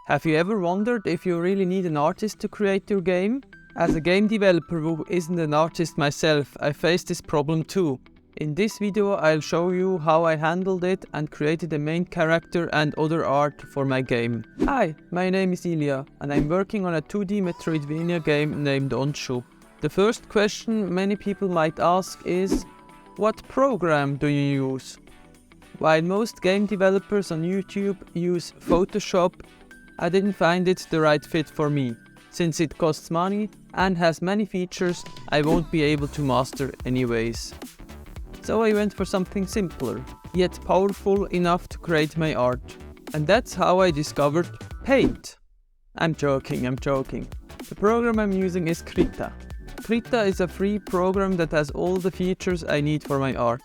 Have you ever wondered if you really need an artist to create your game? As a game developer who isn't an artist myself, I face this problem too. In this video I'll show you how I handled it and created a main character and other art for my game. Hi, my name is Ilya and I'm working on a 2D Metroidvania game named Onchu. The first question many people might ask is, what program do you use? While most game developers on YouTube use Photoshop, I didn't find it the right fit for me, since it costs money and has many features I won't be able to master anyways. So I went for something simpler, yet powerful enough to create my art. And that's how I discovered Paint. I'm joking. The program I'm using is Krita. Krita is a free program that has all the features I need for my art.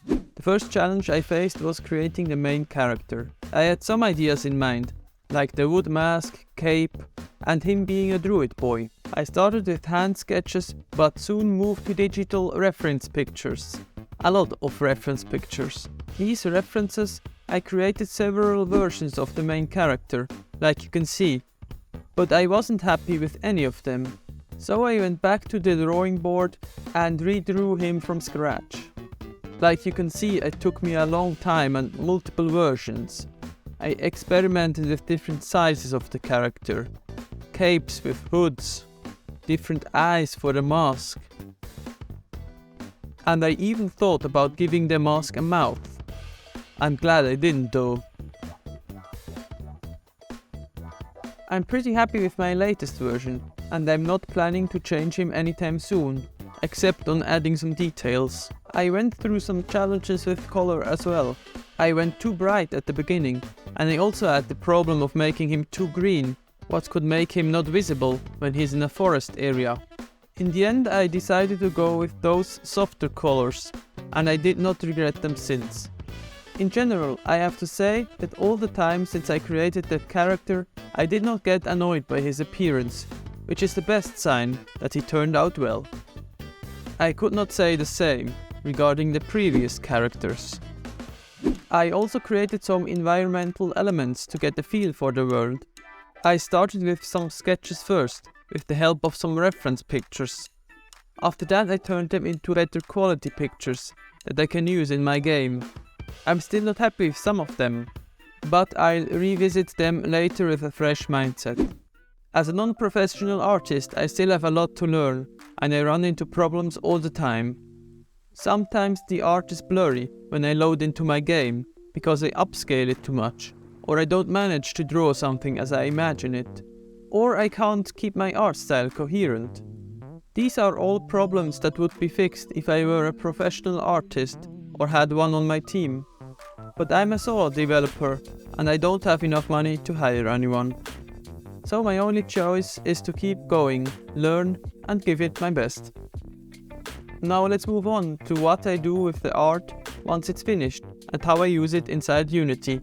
The first challenge I faced was creating the main character. I had some ideas in mind, like the wood mask, cape, and him being a druid boy. I started with hand sketches, but soon moved to digital reference pictures. A lot of reference pictures. These references, I created several versions of the main character, like you can see, but I wasn't happy with any of them. So I went back to the drawing board and redrew him from scratch. Like you can see, it took me a long time and multiple versions. I experimented with different sizes of the character, capes with hoods, different eyes for the mask, and I even thought about giving the mask a mouth. I'm glad I didn't though. I'm pretty happy with my latest version, and I'm not planning to change him anytime soon, except on adding some details. I went through some challenges with color as well. I went too bright at the beginning, and I also had the problem of making him too green, what could make him not visible when he's in a forest area. In the end I decided to go with those softer colors, and I did not regret them since. In general, I have to say that all the time since I created that character, I did not get annoyed by his appearance, which is the best sign that he turned out well. I could not say the same regarding the previous characters. I also created some environmental elements to get a feel for the world. I started with some sketches first, with the help of some reference pictures. After that I turned them into better quality pictures that I can use in my game. I'm still not happy with some of them, but I'll revisit them later with a fresh mindset. As a non-professional artist, I still have a lot to learn, and I run into problems all the time. Sometimes the art is blurry when I load into my game, because I upscale it too much, or I don't manage to draw something as I imagine it, or I can't keep my art style coherent. These are all problems that would be fixed if I were a professional artist or had one on my team. But I'm a solo developer and I don't have enough money to hire anyone. So my only choice is to keep going, learn and give it my best. Now let's move on to what I do with the art once it's finished and how I use it inside Unity.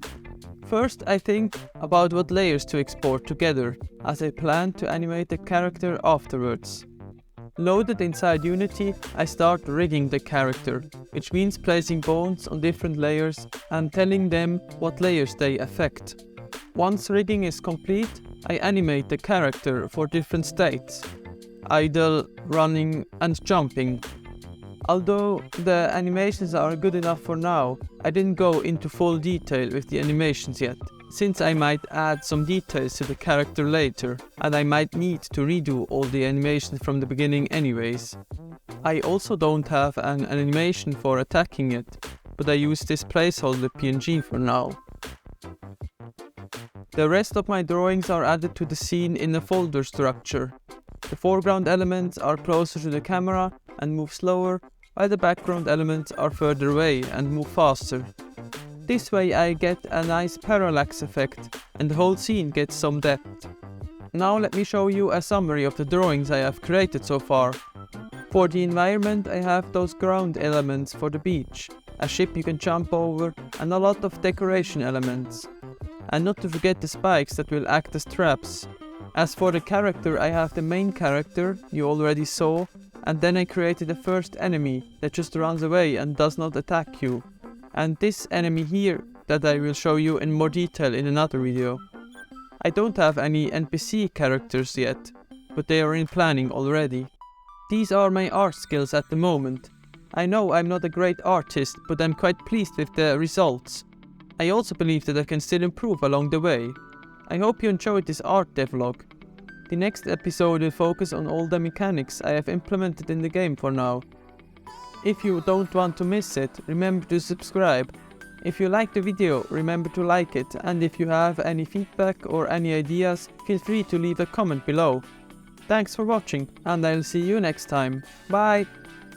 First I think about what layers to export together, as I plan to animate the character afterwards. Loaded inside Unity, I start rigging the character, which means placing bones on different layers and telling them what layers they affect. Once rigging is complete, I animate the character for different states, idle, running and jumping. Although the animations are good enough for now, I didn't go into full detail with the animations yet, since I might add some details to the character later, and I might need to redo all the animations from the beginning anyways. I also don't have an animation for attacking it, but I use this placeholder PNG for now. The rest of my drawings are added to the scene in a folder structure. The foreground elements are closer to the camera and move slower, while the background elements are further away and move faster. This way I get a nice parallax effect and the whole scene gets some depth. Now let me show you a summary of the drawings I have created so far. For the environment I have those ground elements for the beach, a ship you can jump over and a lot of decoration elements. And not to forget the spikes that will act as traps. As for the character, I have the main character you already saw, and then I created the first enemy that just runs away and does not attack you. And this enemy here that I will show you in more detail in another video. I don't have any NPC characters yet, but they are in planning already. These are my art skills at the moment. I know I'm not a great artist, but I'm quite pleased with the results. I also believe that I can still improve along the way. I hope you enjoyed this art devlog. The next episode will focus on all the mechanics I have implemented in the game for now. If you don't want to miss it, remember to subscribe. If you like the video, remember to like it, and if you have any feedback or any ideas, feel free to leave a comment below. Thanks for watching, and I'll see you next time. Bye!